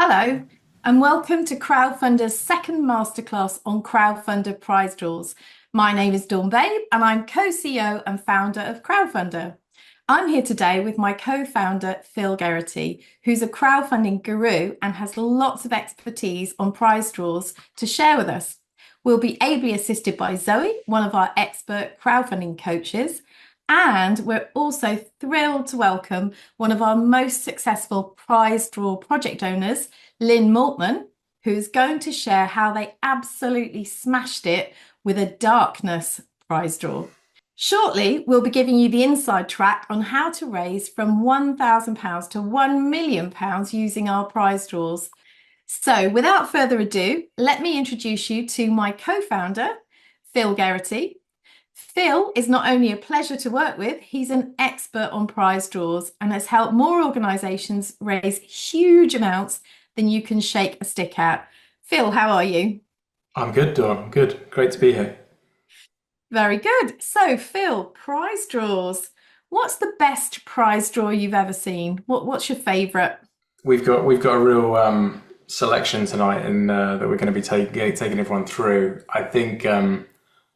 Hello, and welcome to Crowdfunder's second masterclass on Crowdfunder prize draws. My name is Dawn Babe, and I'm co-CEO and founder of Crowdfunder. I'm here today with my co-founder, Phil Geraghty, who's a crowdfunding guru and has lots of expertise on prize draws to share with us. We'll be ably assisted by Zoe, one of our expert crowdfunding coaches, and we're also thrilled to welcome one of our most successful prize draw project owners, Lynn Maltman, who's going to share how they absolutely smashed it with a darkness prize draw. Shortly, we'll be giving you the inside track on how to raise from £1,000 to £1 million using our prize draws. So without further ado, let me introduce you to my co-founder, Phil Geraghty. Phil is not only a pleasure to work with, he's an expert on prize draws and has helped more organisations raise huge amounts than you can shake a stick at. Phil, how are you? I'm good, Dawn. Good. Great to be here. Very good. So, Phil, prize draws. What's the best prize draw you've ever seen? What's your favourite? We've got a real selection tonight, and that we're going to be taking everyone through. I think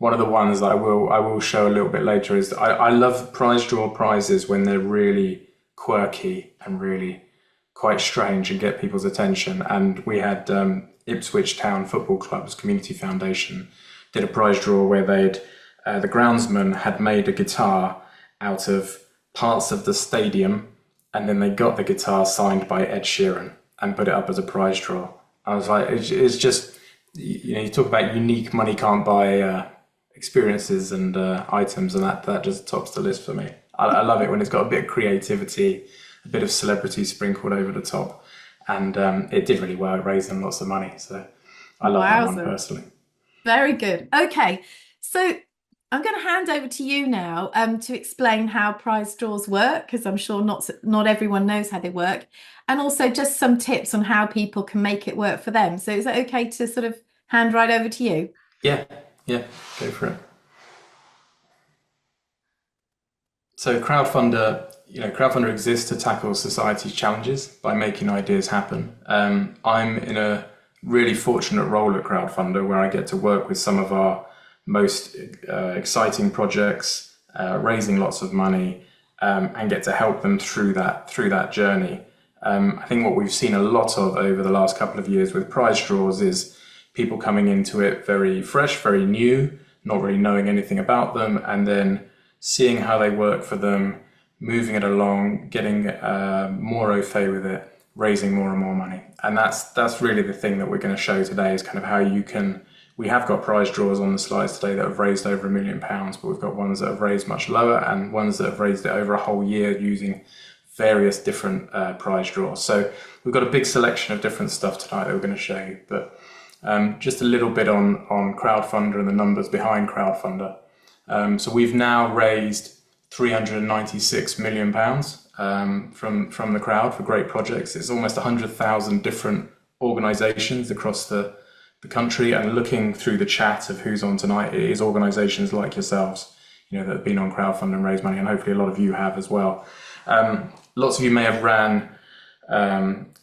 one of the ones that I will show a little bit later is I love prize draw prizes when they're really quirky and really quite strange and get people's attention. And we had Ipswich Town Football Club's Community Foundation did a prize draw where the groundsman had made a guitar out of parts of the stadium, and then they got the guitar signed by Ed Sheeran and put it up as a prize draw. I was like, it's just, you talk about unique money can't buy experiences and items, and that just tops the list for me. I love it when it's got a bit of creativity, a bit of celebrity sprinkled over the top, and it did really well. It raised them lots of money, so I love that one Wowza. personally. Very good. Okay, so I'm going to hand over to you now to explain how prize draws work, because I'm sure not everyone knows how they work, and also just some tips on how people can make it work for them. So is that okay to sort of hand right over to you? Yeah, yeah, go for it. So crowdfunder exists to tackle society's challenges by making ideas happen. I'm in a really fortunate role at Crowdfunder where I get to work with some of our most exciting projects, raising lots of money, and get to help them through that journey. I think what we've seen a lot of over the last couple of years with prize draws is people coming into it very fresh, very new, not really knowing anything about them, and then seeing how they work for them, moving it along, getting more au fait with it, raising more and more money. And that's really the thing that we're going to show today is kind of how you can. We have got prize draws on the slides today that have raised over £1 million, but we've got ones that have raised much lower and ones that have raised it over a whole year using various different prize draws. So we've got a big selection of different stuff tonight that we're going to show you. But just a little bit on Crowdfunder and the numbers behind Crowdfunder. So we've now raised £396 million from the crowd for great projects. It's almost 100,000 different organisations across the country, and looking through the chat of who's on tonight, it is organisations like yourselves, that have been on Crowdfund and raised money, and hopefully a lot of you have as well. Lots of you may have ran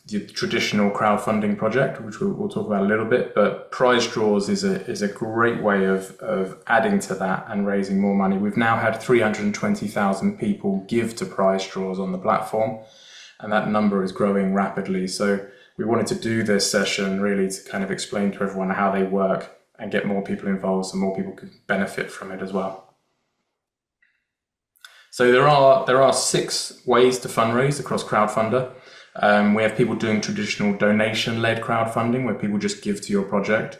the traditional crowdfunding project, which we'll talk about a little bit, but prize draws is a great way of adding to that and raising more money. We've now had 320,000 people give to prize draws on the platform, and that number is growing rapidly. So we wanted to do this session really to kind of explain to everyone how they work and get more people involved so more people can benefit from it as well. So there are 6 ways to fundraise across Crowdfunder. We have people doing traditional donation-led crowdfunding where people just give to your project.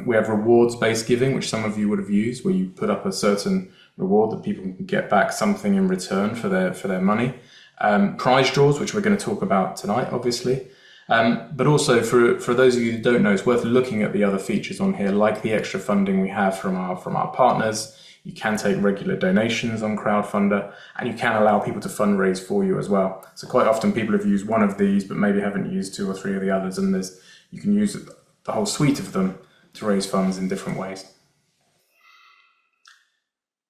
We have rewards-based giving, which some of you would have used, where you put up a certain reward that people can get back something in return for their money. Prize draws, which we're going to talk about tonight, obviously. But also for those of you who don't know, it's worth looking at the other features on here, like the extra funding we have from our partners. You can take regular donations on Crowdfunder, and you can allow people to fundraise for you as well. So quite often people have used one of these, but maybe haven't used 2 or 3 of the others, and you can use the whole suite of them to raise funds in different ways.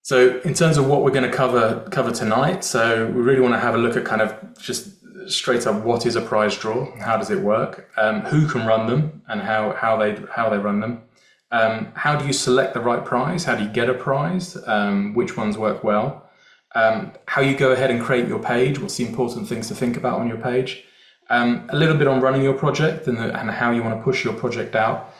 So in terms of what we're going to cover tonight, so we really want to have a look at kind of just straight up, what is a prize draw? How does it work? Who can run them, and how they run them? How do you select the right prize? How do you get a prize? Which ones work well? How you go ahead and create your page? What's the important things to think about on your page? A little bit on running your project and how you want to push your project out.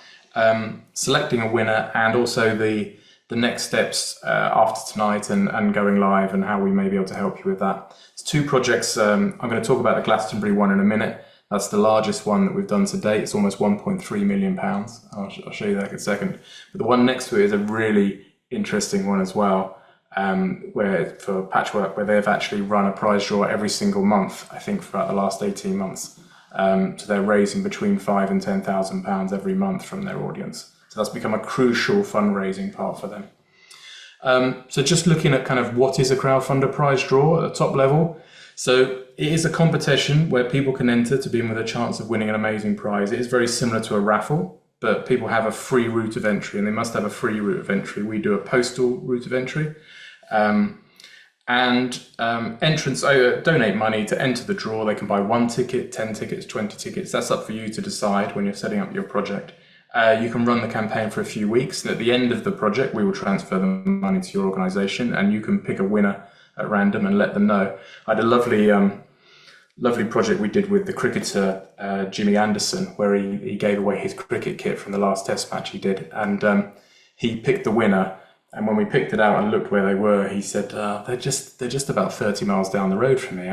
Selecting a winner, and also the next steps after tonight and going live, and how we may be able to help you with that. It's 2 projects. I'm going to talk about the Glastonbury one in a minute. That's the largest one that we've done to date. It's almost £1.3 million. I'll show you that in a second. But the one next to it is a really interesting one as well, where for Patchwork, where they've actually run a prize draw every single month, I think, for about the last 18 months. So they're raising between £5,000 and £10,000 every month from their audience. So that's become a crucial fundraising part for them. So just looking at kind of what is a crowdfunder prize draw at the top level. So it is a competition where people can enter to be in with a chance of winning an amazing prize. It is very similar to a raffle, but people have a free route of entry, and they must have a free route of entry. We do a postal route of entry. Entrants donate money to enter the draw. They can buy 1 ticket, 10 tickets, 20 tickets. That's up for you to decide when you're setting up your project. You can run the campaign for a few weeks, and at the end of the project, we will transfer the money to your organisation, and you can pick a winner at random and let them know. I had a lovely project we did with the cricketer Jimmy Anderson, where he gave away his cricket kit from the last Test match he did, and he picked the winner. And when we picked it out and looked where they were, he said, they're just about 30 miles down the road from me.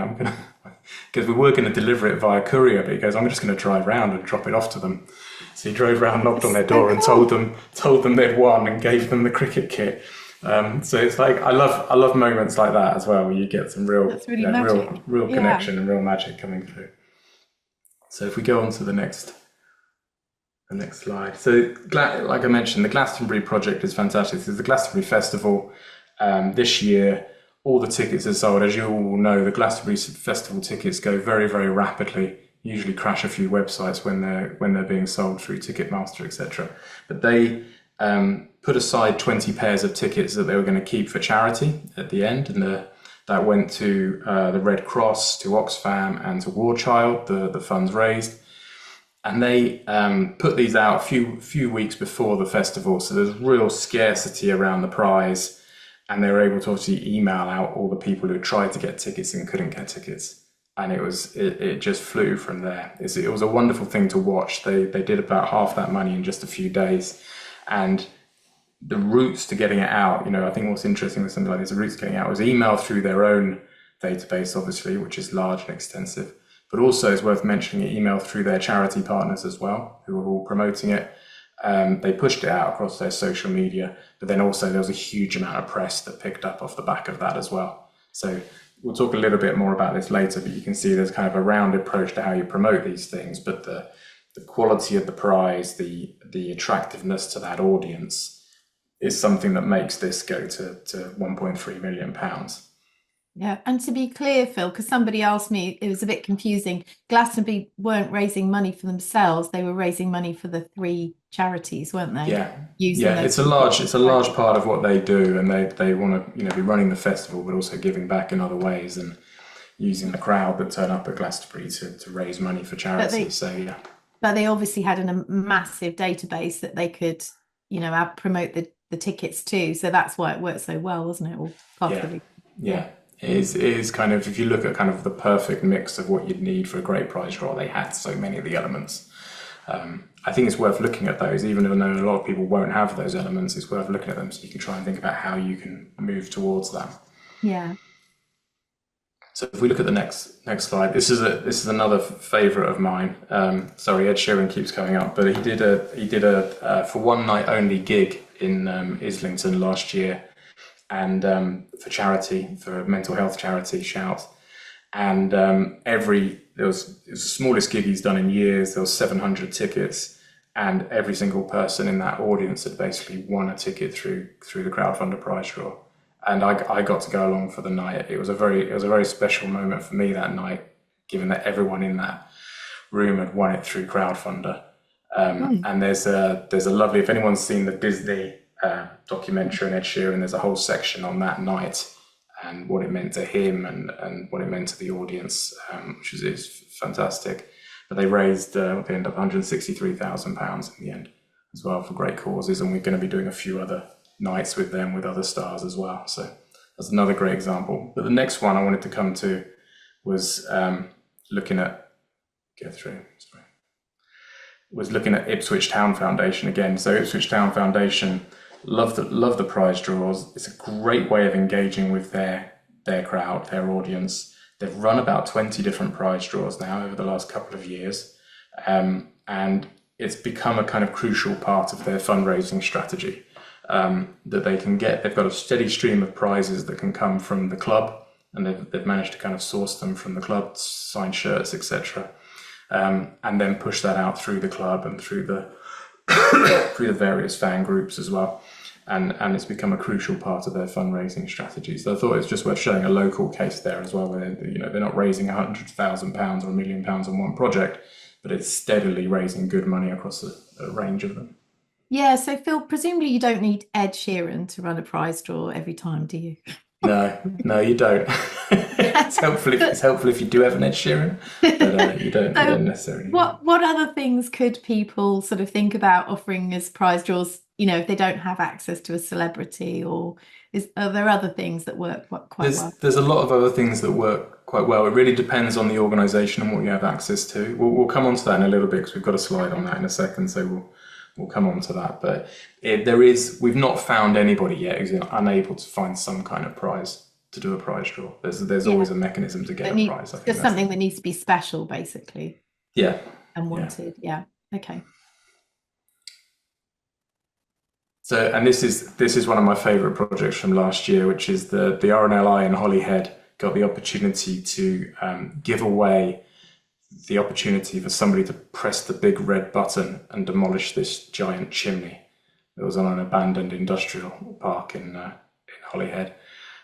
Because we were going to deliver it via courier, but he goes, I'm just going to drive round and drop it off to them. So he drove round, knocked on their door, and told them they'd won, and gave them the cricket kit. So it's like, I love moments like that as well, where you get some real connection and real magic coming through. So if we go on to the next slide. So like I mentioned, the Glastonbury project is fantastic. This is the Glastonbury Festival. This year, all the tickets are sold. As you all know, the Glastonbury Festival tickets go very, very rapidly. Usually crash a few websites when they're being sold through Ticketmaster, etc. But they put aside 20 pairs of tickets that they were going to keep for charity at the end, and that went to the Red Cross, to Oxfam, and to War Child. The funds raised. And they put these out a few weeks before the festival, so there's real scarcity around the prize, and they were able to obviously email out all the people who tried to get tickets and couldn't get tickets, and it just flew from there. It was a wonderful thing to watch. They did about half that money in just a few days, and the routes to getting it out, I think what's interesting with something like this, the routes to getting it out was email through their own database, obviously, which is large and extensive. But also, it's worth mentioning, email through their charity partners as well, who are all promoting it. They pushed it out across their social media, but then also there was a huge amount of press that picked up off the back of that as well. So we'll talk a little bit more about this later, but you can see there's kind of a rounded approach to how you promote these things. But the quality of the prize, the attractiveness to that audience is something that makes this go to £1.3 million. Yeah, and to be clear, Phil, because somebody asked me, it was a bit confusing. Glastonbury weren't raising money for themselves; they were raising money for the 3 charities, weren't they? Yeah, it's a large part of what they do, and they want to be running the festival, but also giving back in other ways and using the crowd that turn up at Glastonbury to raise money for charity. But they obviously had a massive database that they could, promote the tickets to. So that's why it worked so well, wasn't it? Or possibly. Yeah. It is kind of, if you look at kind of the perfect mix of what you'd need for a great prize draw, they had so many of the elements. I think it's worth looking at those, even though a lot of people won't have those elements. It's worth looking at them so you can try and think about how you can move towards that. Yeah. So if we look at the next slide, this is another favourite of mine. Sorry, Ed Sheeran keeps coming up, but he did a for one night only gig in Islington last year. And for charity, for a mental health charity, Shout. And it was the smallest gig he's done in years. There was 700 tickets, and every single person in that audience had basically won a ticket through the Crowdfunder prize draw. And I got to go along for the night. It was a very special moment for me that night, given that everyone in that room had won it through Crowdfunder. And there's a lovely, if anyone's seen the Disney documentary on Ed Sheeran, there's a whole section on that night and what it meant to him and what it meant to the audience, which is fantastic. But they raised, they ended up £163,000 in the end as well for great causes, and we're going to be doing a few other nights with them with other stars as well. So that's another great example. But the next one I wanted to come to was looking at Ipswich Town Foundation again. So Ipswich Town Foundation love the prize draws. It's a great way of engaging with their crowd, their audience. They've run about 20 different prize draws now over the last couple of years, and it's become a kind of crucial part of their fundraising strategy, that they can get. They've got a steady stream of prizes that can come from the club, and they've managed to kind of source them from the club, sign shirts, etc., and then push that out through the club and through the through the various fan groups as well. And it's become a crucial part of their fundraising strategy. So I thought it's just worth showing a local case there as well, where they're not raising £100,000 or £1 million on one project, but it's steadily raising good money across a range of them. Yeah, so Phil, presumably you don't need Ed Sheeran to run a prize draw every time, do you? No, you don't. It's helpful if you do have an Ed Sheeran, but you don't necessarily. What other things could people sort of think about offering as prize draws, if they don't have access to a celebrity, or are there other things that work quite well? There's a lot of other things that work quite well. It really depends on the organisation and what you have access to. We'll come on to that in a little bit because we've got a slide on that in a second, so we'll come on to that. But we've not found anybody yet who's unable to find some kind of prize to do a prize draw. There's always a mechanism to get a prize. Just something that needs to be special, basically. Yeah. And wanted. Yeah. Okay. So, and this is one of my favourite projects from last year, which is the RNLI in Holyhead got the opportunity to give away the opportunity for somebody to press the big red button and demolish this giant chimney that was on an abandoned industrial park in Holyhead.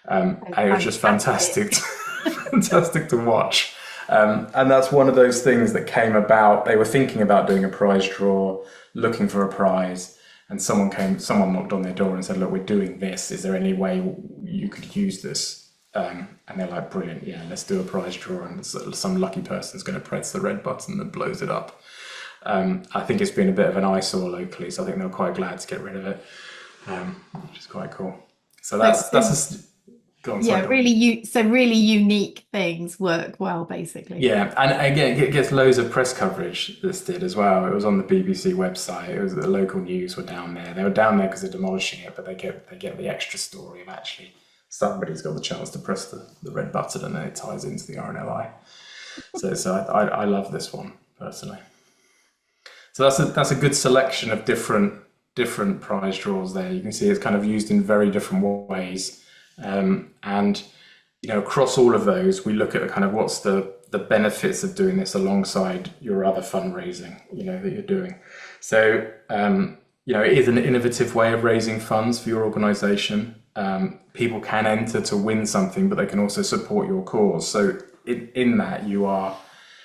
And it was just fantastic, fantastic to watch. And that's one of those things that came about. They were thinking about doing a prize draw, looking for a prize, and someone knocked on their door and said, "Look, we're doing this. Is there any way you could use this?" And they're like, "Brilliant, yeah, let's do a prize draw." And some lucky person's going to press the red button that blows it up. I think it's been a bit of an eyesore locally, so I think they're quite glad to get rid of it, which is quite cool. So that's really unique things work well, basically. Yeah, and again, it gets loads of press coverage. This did as well. It was on the BBC website. It was the local news were down there. They were down there because they're demolishing it, but they get the extra story of actually somebody's got the chance to press the red button, and then it ties into the RNLI. So I love this one personally. So that's a good selection of different prize draws there. You can see it's kind of used in very different ways. And across all of those, we look at kind of what's the benefits of doing this alongside your other fundraising, that you're doing. So, it is an innovative way of raising funds for your organisation. People can enter to win something, but they can also support your cause. So in that, you are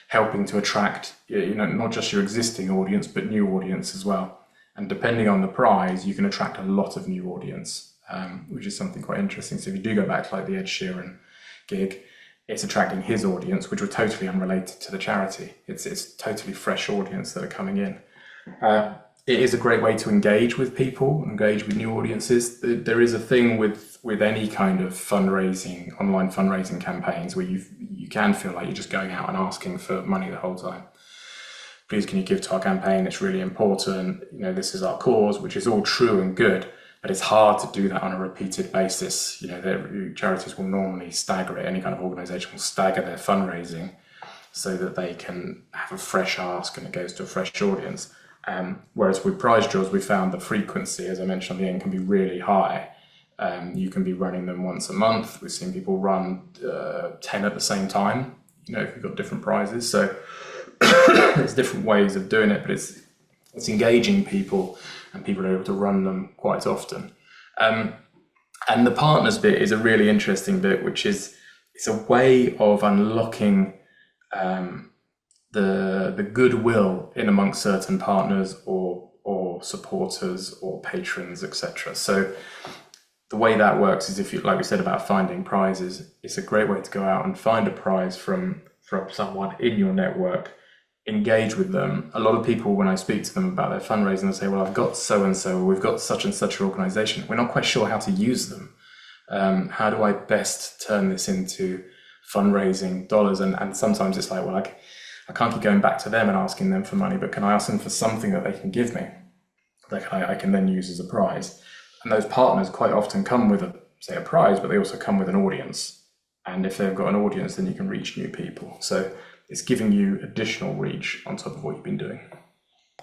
helping to attract, not just your existing audience, but new audience as well. And depending on the prize, you can attract a lot of new audience, which is something quite interesting. So if you do go back to like the Ed Sheeran gig, it's attracting his audience, which were totally unrelated to the charity. It's totally fresh audience that are coming in. It is a great way to engage with people, engage with new audiences. There is a thing with any kind of fundraising, online fundraising campaigns, where you can feel like you're just going out and asking for money the whole time. Please, can you give to our campaign? It's really important. This is our cause, which is all true and good, but it's hard to do that on a repeated basis. Charities will normally stagger it. Any kind of organisation will stagger their fundraising so that they can have a fresh ask and it goes to a fresh audience. Whereas with prize draws, we found the frequency, as I mentioned at the end, can be really high. You can be running them once a month. We've seen people run 10 at the same time, if you've got different prizes. So there's different ways of doing it, but it's engaging people, and people are able to run them quite often. And the partners bit is a really interesting bit, which is it's a way of unlocking the goodwill in amongst certain partners or supporters or patrons, etc. So the way that works is, if you, like we said about finding prizes, it's a great way to go out and find a prize from someone in your network, engage with them. A lot of people, when I speak to them about their fundraising, they say, well, I've got so and so, or we've got such and such an organization. We're not quite sure how to use them. How do I best turn this into fundraising dollars? And sometimes it's like, well, I can't keep going back to them and asking them for money, but can I ask them for something that they can give me that I can then use as a prize? And those partners quite often come with a prize, but they also come with an audience. And if they've got an audience, then you can reach new people. So it's giving you additional reach on top of what you've been doing.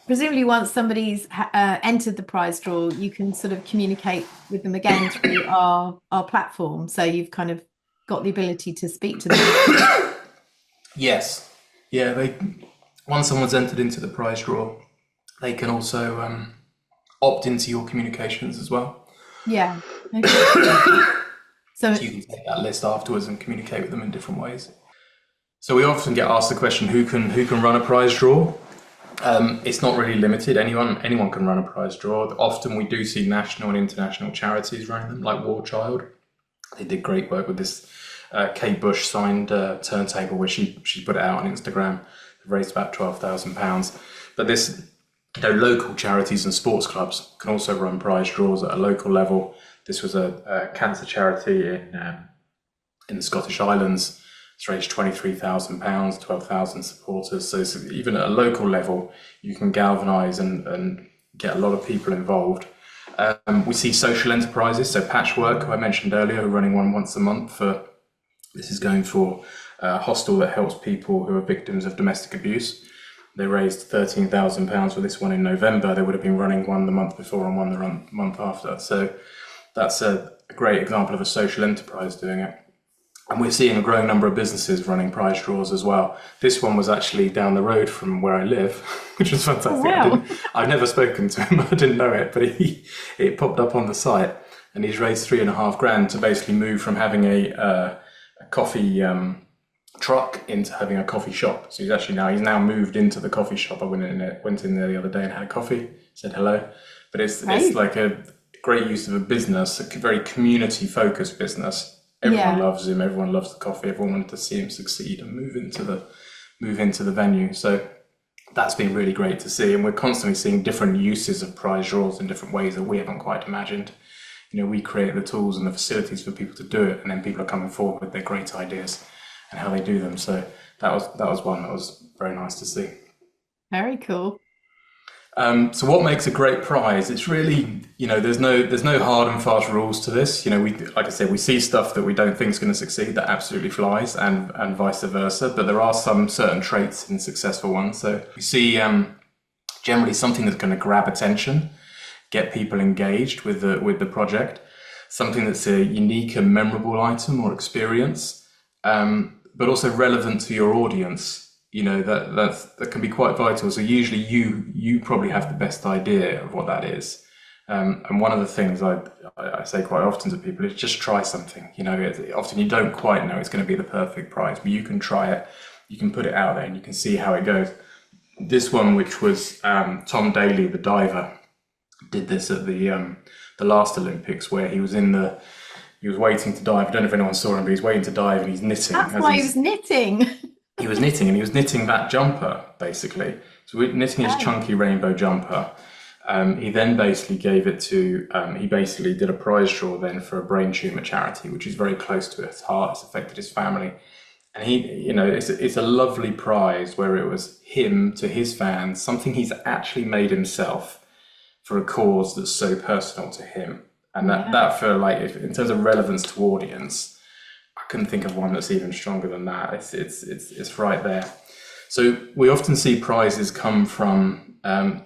Presumably, once somebody's entered the prize draw, you can sort of communicate with them again through our platform. So you've kind of got the ability to speak to them. Yes. Yeah, once someone's entered into the prize draw, they can also opt into your communications as well. Yeah. Okay. So you can take that list afterwards and communicate with them in different ways. So we often get asked the question, who can run a prize draw? It's not really limited. Anyone can run a prize draw. Often we do see national and international charities running them, like War Child. They did great work with this Kate Bush signed turntable, where she put it out on Instagram. They've raised about £12,000. But this, local charities and sports clubs can also run prize draws at a local level. This was a cancer charity in the Scottish Islands. It's raised £23,000, 12,000 supporters. So even at a local level, you can galvanise and get a lot of people involved. We see social enterprises, so Patchwork, who I mentioned earlier, running one once a month. This is going for a hostel that helps people who are victims of domestic abuse. They raised £13,000 for this one in November. They would have been running one the month before and one the month after. So that's a great example of a social enterprise doing it. And we're seeing a growing number of businesses running prize draws as well. This one was actually down the road from where I live, which was fantastic. Oh, wow. I've never spoken to him, I didn't know it, but it popped up on the site, and he's raised $3,500 to basically move from having a coffee truck into having a coffee shop. So he's now moved into the coffee shop. I went in there the other day and had a coffee, said hello. But it's like a great use of a business, a very community focused business. Everyone loves him. Everyone loves the coffee. Everyone wanted to see him succeed and move into the venue. So that's been really great to see. And we're constantly seeing different uses of prize draws in different ways that we haven't quite imagined. We create the tools and the facilities for people to do it, and then people are coming forward with their great ideas and how they do them. So that was one that was very nice to see. Very cool. So what makes a great prize? It's really, there's no hard and fast rules to this. Like I said, we see stuff that we don't think is going to succeed that absolutely flies, and vice versa. But there are some certain traits in successful ones. So we see generally something that's going to grab attention, get people engaged with the project, something that's a unique and memorable item or experience, but also relevant to your audience. That can be quite vital. So usually you probably have the best idea of what that is. And one of the things I say quite often to people is just try something. Often you don't quite know it's going to be the perfect prize, but you can try it, you can put it out there, and you can see how it goes. This one, which was Tom Daley, the diver, did this at the last Olympics, where he was waiting to dive. I don't know if anyone saw him, but he's waiting to dive and he's knitting. That's why he was knitting. He was knitting, and he was knitting that jumper, basically. So we're knitting his chunky rainbow jumper. He then basically gave it to, he basically did a prize draw then for a brain tumour charity, which is very close to his heart. It's affected his family. And it's a lovely prize where it was him to his fans, something he's actually made himself for a cause that's so personal to him. And that for in terms of relevance to audience, I couldn't think of one that's even stronger than that. It's right there. So we often see prizes come from,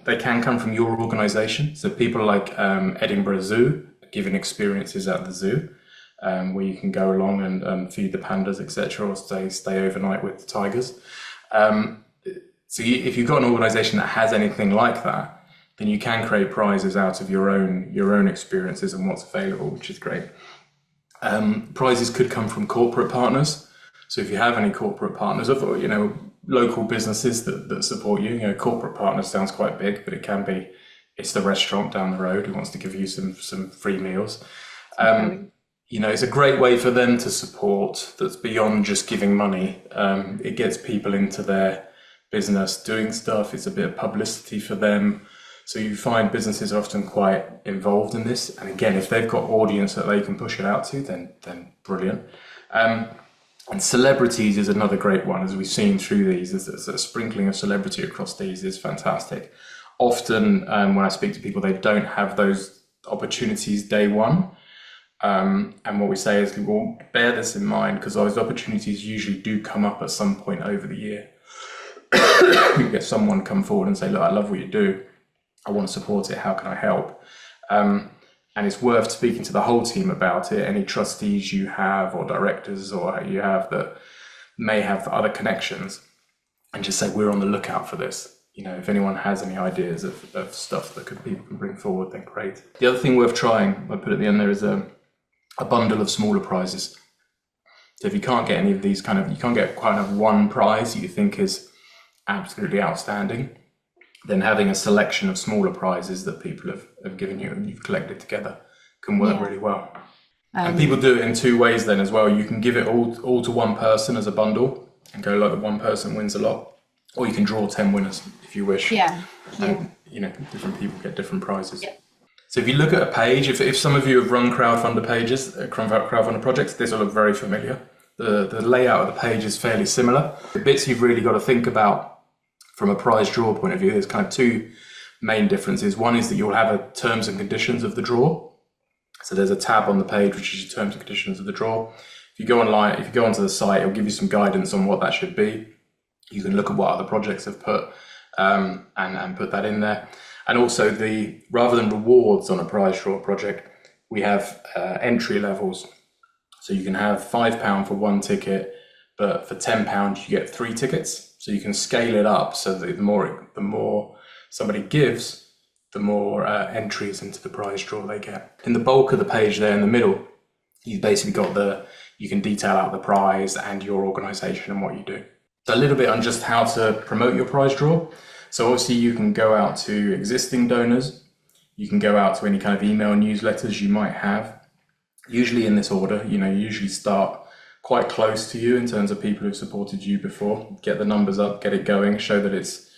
they can come from your organisation. So people like Edinburgh Zoo, giving experiences at the zoo, where you can go along and feed the pandas, etc., or stay overnight with the tigers. So if you've got an organisation that has anything like that, then you can create prizes out of your own experiences and what's available, which is great. Prizes could come from corporate partners. So if you have any corporate partners, local businesses that support you, corporate partners sounds quite big, but it's the restaurant down the road who wants to give you some free meals. It's a great way for them to support that's beyond just giving money. It gets people into their business doing stuff. It's a bit of publicity for them. So you find businesses are often quite involved in this. And again, if they've got audience that they can push it out to, then brilliant. And celebrities is another great one, as we've seen through these. There's a sprinkling of celebrity across these is fantastic. Often when I speak to people, they don't have those opportunities day one. And what we say is, well, bear this in mind, because those opportunities usually do come up at some point over the year. You get someone come forward and say, look, I love what you do. I want to support it. How can I help? And it's worth speaking to the whole team about it. Any trustees you have or directors or you have that may have other connections, and just say, we're on the lookout for this. If anyone has any ideas of stuff that people can bring forward, then great. The other thing worth trying, I put at the end there, is a bundle of smaller prizes. So if you can't get any of these you can't get one prize that you think is absolutely outstanding, then having a selection of smaller prizes that people have given you and you've collected together can work really well. And people do it in two ways then as well. You can give it all to one person as a bundle and go like the one person wins a lot, or you can draw 10 winners if you wish. And, different people get different prizes. So if you look at a page, if some of you have run crowdfunder pages, crowdfunder projects, this will look very familiar. The layout of the page is fairly similar. The bits you've really got to think about from a prize draw point of view, there's kind of two main differences. One is that you'll have a terms and conditions of the draw. So there's a tab on the page which is your terms and conditions of the draw. If you go online, if you go onto the site, it'll give you some guidance on what that should be. You can look at what other projects have put and put that in there. And also, rather than rewards on a prize draw project, we have entry levels. So you can have £5 for one ticket, but for £10 you get 3 tickets. So you can scale it up so that the more somebody gives, the more entries into the prize draw they get. In the bulk of the page there in the middle, you've basically got you can detail out the prize and your organisation and what you do. So a little bit on just how to promote your prize draw. So obviously you can go out to existing donors. You can go out to any kind of email newsletters you might have. Usually in this order, you usually start quite close to you in terms of people who've supported you before. Get the numbers up, get it going, show that it's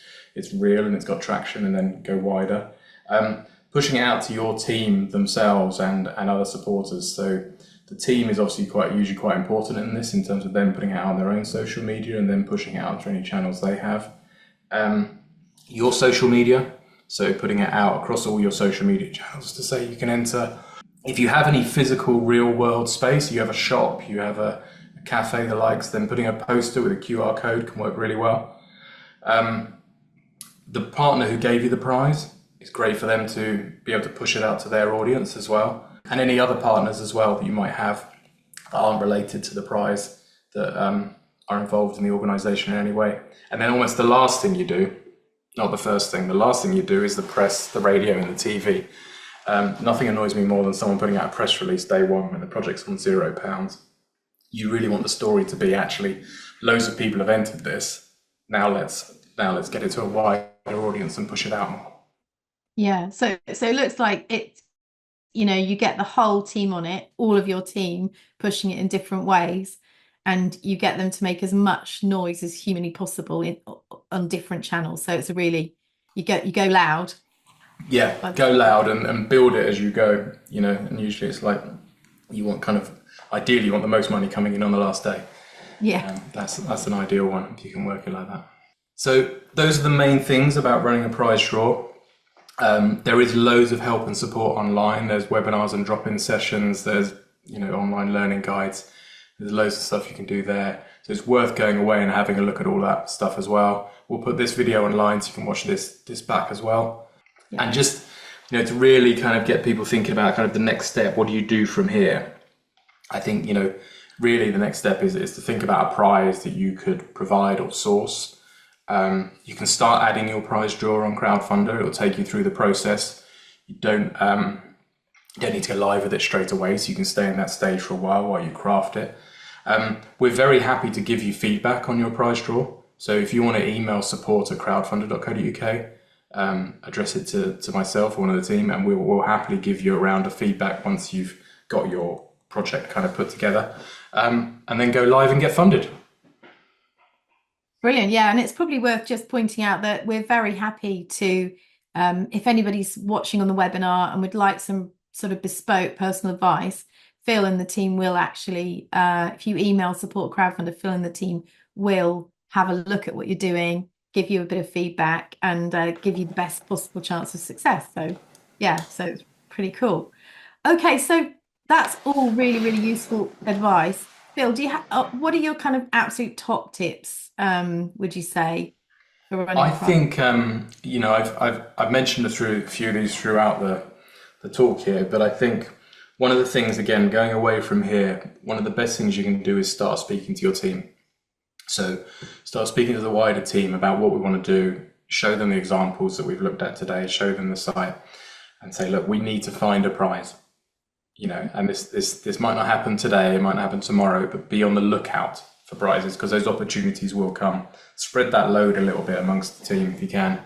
real and it's got traction, and then go wider. Pushing it out to your team themselves and other supporters. So the team is obviously usually quite important in this, in terms of them putting it out on their own social media and then pushing it out to any channels they have. Your social media, so putting it out across all your social media channels to say you can enter. If you have any physical real world space, you have a shop, you have a cafe, the likes, then putting a poster with a QR code can work really well. The partner who gave you the prize, it's great for them to be able to push it out to their audience as well. And any other partners as well that you might have that aren't related to the prize, that are involved in the organisation in any way. And then almost the last thing you do, not the first thing, the last thing you do is the press, the radio and the TV. Nothing annoys me more than someone putting out a press release day one when the project's on £0. You really want the story to be, actually, loads of people have entered this. Now let's get it to a wider audience and push it out more. Yeah, so it looks like it's, you get the whole team on it, all of your team pushing it in different ways, and you get them to make as much noise as humanly possible on different channels. So it's you go loud. Yeah, go loud and build it as you go, and usually it's like ideally you want the most money coming in on the last day. Yeah. That's an ideal one if you can work it like that. So those are the main things about running a prize draw. There is loads of help and support online. There's webinars and drop-in sessions. There's, online learning guides. There's loads of stuff you can do there. So it's worth going away and having a look at all that stuff as well. We'll put this video online so you can watch this back as well. Yeah. And just, to really kind of get people thinking about kind of the next step. What do you do from here? I think, really the next step is to think about a prize that you could provide or source. You can start adding your prize draw on Crowdfunder. It'll take you through the process. You don't need to go live with it straight away, so you can stay in that stage for a while you craft it. We're very happy to give you feedback on your prize draw. So if you want to email support@crowdfunder.co.uk, address it to myself or one of the team, and we'll happily give you a round of feedback once you've got your project kind of put together, and then go live and get funded. Brilliant. Yeah. And it's probably worth just pointing out that we're very happy to, if anybody's watching on the webinar and would like some sort of bespoke personal advice, Phil and the team will actually, if you email support crowdfunder, Phil and the team will have a look at what you're doing, give you a bit of feedback, and give you the best possible chance of success. So, yeah, so it's pretty cool. Okay, so that's all really, really useful advice. Phil, do you what are your kind of absolute top tips, would you say, for running I a project? think I've mentioned a few of these throughout the talk here, but I think one of the things, again, going away from here, one of the best things you can do is start speaking to your team. So start speaking to the wider team about what we want to do, show them the examples that we've looked at today, show them the site, and say, look, we need to find a prize. And this might not happen today, it might not happen tomorrow, but be on the lookout for prizes, because those opportunities will come. Spread that load a little bit amongst the team if you can,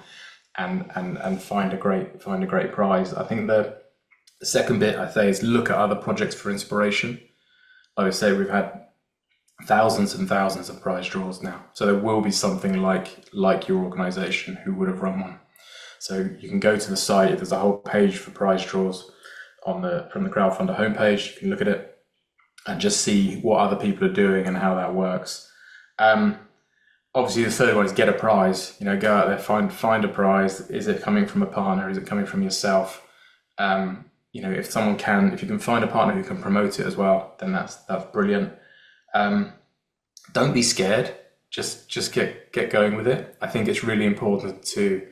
and find a great prize. I think the second bit I say is look at other projects for inspiration. Like I say, we've had thousands and thousands of prize draws now, so there will be something like your organization who would have run one. So you can go to the site, there's a whole page for prize draws from the Crowdfunder homepage. You can look at it and just see what other people are doing and how that works. Obviously, the third one is get a prize. Go out there, find a prize. Is it coming from a partner? Is it coming from yourself? If you can find a partner who can promote it as well, then that's brilliant. Don't be scared. Just get going with it. I think it's really important to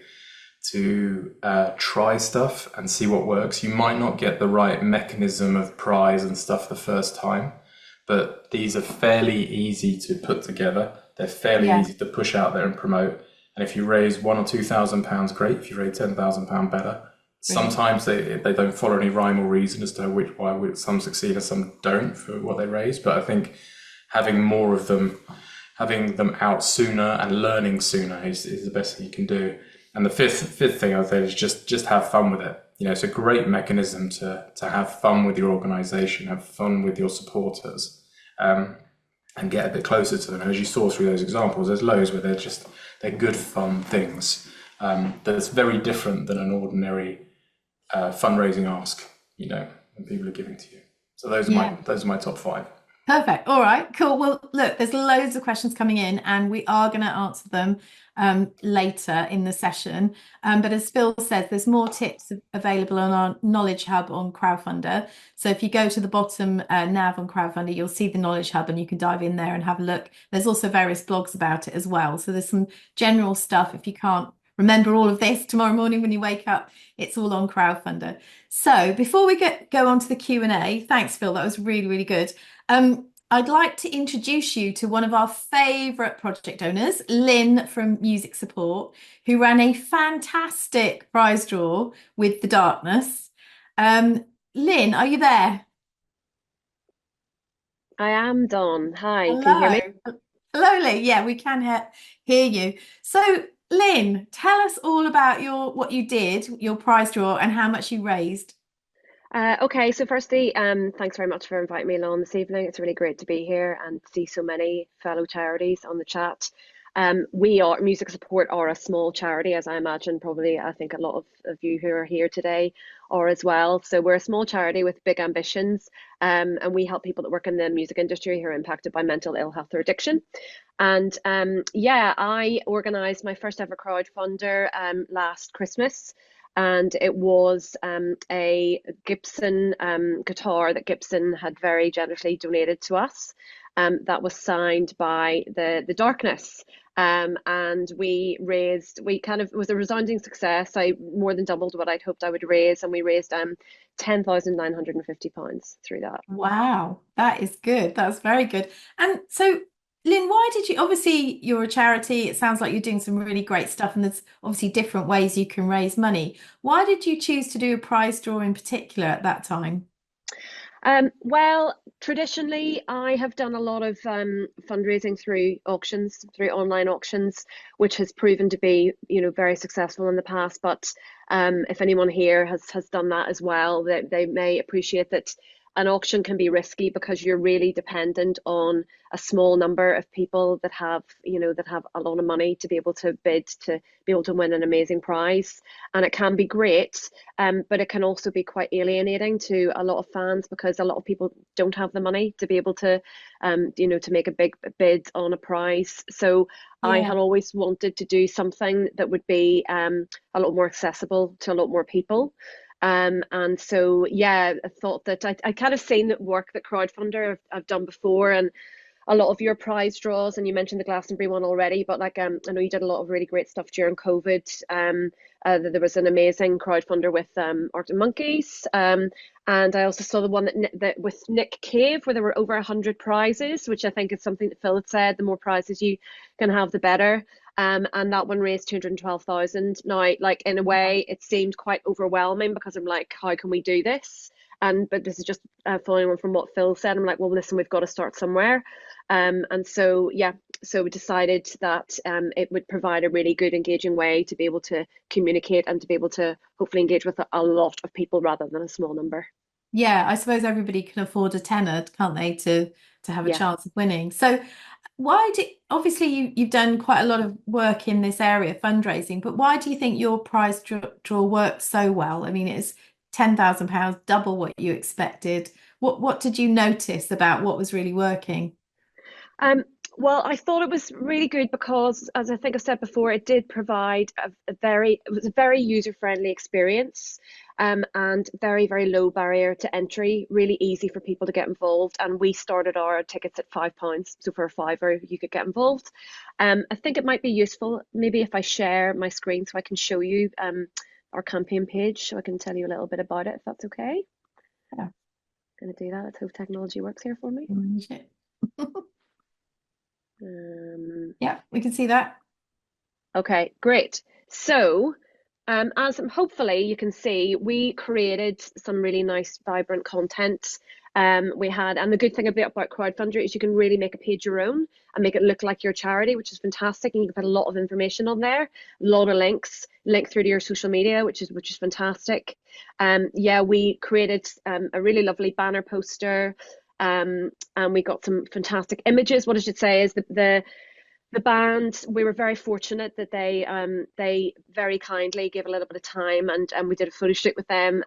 try stuff and see what works. You might not get the right mechanism of prize and stuff the first time, but these are fairly easy to put together. They're fairly easy to push out there and promote. And if you raise £1,000 or £2,000, great. If you raise £10,000, better. Sometimes they don't follow any rhyme or reason as to why some succeed and some don't for what they raise. But I think having more of them, having them out sooner and learning sooner is the best thing you can do. And the fifth thing I would say is just have fun with it. It's a great mechanism to have fun with your organization, have fun with your supporters, and get a bit closer to them. And as you saw through those examples, there's loads where they're good, fun things. That's very different than an ordinary fundraising ask, when people are giving to you. So those are my top 5. Perfect. All right, cool. Well, look, there's loads of questions coming in and we are going to answer them later in the session. But as Phil says, there's more tips available on our Knowledge Hub on Crowdfunder. So if you go to the bottom nav on Crowdfunder, you'll see the Knowledge Hub and you can dive in there and have a look. There's also various blogs about it as well. So there's some general stuff. If you can't remember all of this tomorrow morning when you wake up, it's all on Crowdfunder. So before we go on to the Q&A, thanks, Phil. That was really, really good. I'd like to introduce you to one of our favourite project owners, Lynn from Music Support, who ran a fantastic prize draw with The Darkness. Lynn, are you there? I am, Dawn. Hi, Hello. can you hear me? Hello, Lynn. Yeah, we can hear you. So, Lynn, tell us all about what you did, your prize draw, and how much you raised. Okay, so firstly, thanks very much for inviting me along this evening. It's really great to be here and see so many fellow charities on the chat. Music Support are a small charity, as I imagine probably I think a lot of you who are here today are as well. So we're a small charity with big ambitions, and we help people that work in the music industry who are impacted by mental ill health or addiction. And I organised my first ever crowdfunder last Christmas. And it was a Gibson guitar that Gibson had very generously donated to us. That was signed by the Darkness. And it was a resounding success. I more than doubled what I'd hoped I would raise, and we raised £10,950 through that. Wow, that is good. That's very good. And so, Lynn, why did you, obviously you're a charity, it sounds like you're doing some really great stuff and there's obviously different ways you can raise money. Why did you choose to do a prize draw in particular at that time? Well, traditionally, I have done a lot of fundraising through auctions, through online auctions, which has proven to be, very successful in the past. But if anyone here has done that as well, they may appreciate that an auction can be risky because you're really dependent on a small number of people that have, that have a lot of money to be able to bid to be able to win an amazing prize. And it can be great, but it can also be quite alienating to a lot of fans because a lot of people don't have the money to be able to, to make a big bid on a prize. So I Yeah. had always wanted to do something that would be a lot more accessible to a lot more people. And so, yeah, I thought that I kind of seen that work that Crowdfunder I've done before, and a lot of your prize draws, and you mentioned the Glastonbury one already, but like I know you did a lot of really great stuff during COVID. There was an amazing crowdfunder with Arctic Monkeys, and I also saw the one that with Nick Cave where there were over 100 prizes, which I think is something that Phil had said. The more prizes you can have, the better. And that one raised 212,000. Now, like in a way, it seemed quite overwhelming because I'm like, how can we do this? But this is just following on from what Phil said. I'm like, well, listen, we've got to start somewhere. And so, yeah, so we decided that it would provide a really good, engaging way to be able to communicate and to be able to hopefully engage with a lot of people rather than a small number. Yeah, I suppose everybody can afford a tenner, can't they, to have a Yeah. chance of winning. So why do obviously you've done quite a lot of work in this area, fundraising, but why do you think your prize draw worked so well? I mean, it's £10,000, double what you expected. What did you notice about what was really working? Um, well, I thought it was really good because, as I think I said before, it did provide it was a very user-friendly experience, and very, very low barrier to entry, really easy for people to get involved. And we started our tickets at £5, so for a fiver, you could get involved. I think it might be useful maybe if I share my screen so I can show you our campaign page, so I can tell you a little bit about it, if that's okay. Yeah. Gonna do that. Let's hope technology works here for me. Um, Yeah, we can see that. Okay, great. So, as hopefully you can see, we created some really nice, vibrant content. And the good thing about Crowdfunder is you can really make a page your own and make it look like your charity, which is fantastic. And you can put a lot of information on there, a lot of links, link through to your social media, which is fantastic. Yeah, we created a really lovely banner poster, and we got some fantastic images. What I should say is the band, we were very fortunate that they very kindly gave a little bit of time, and we did a photo shoot with them,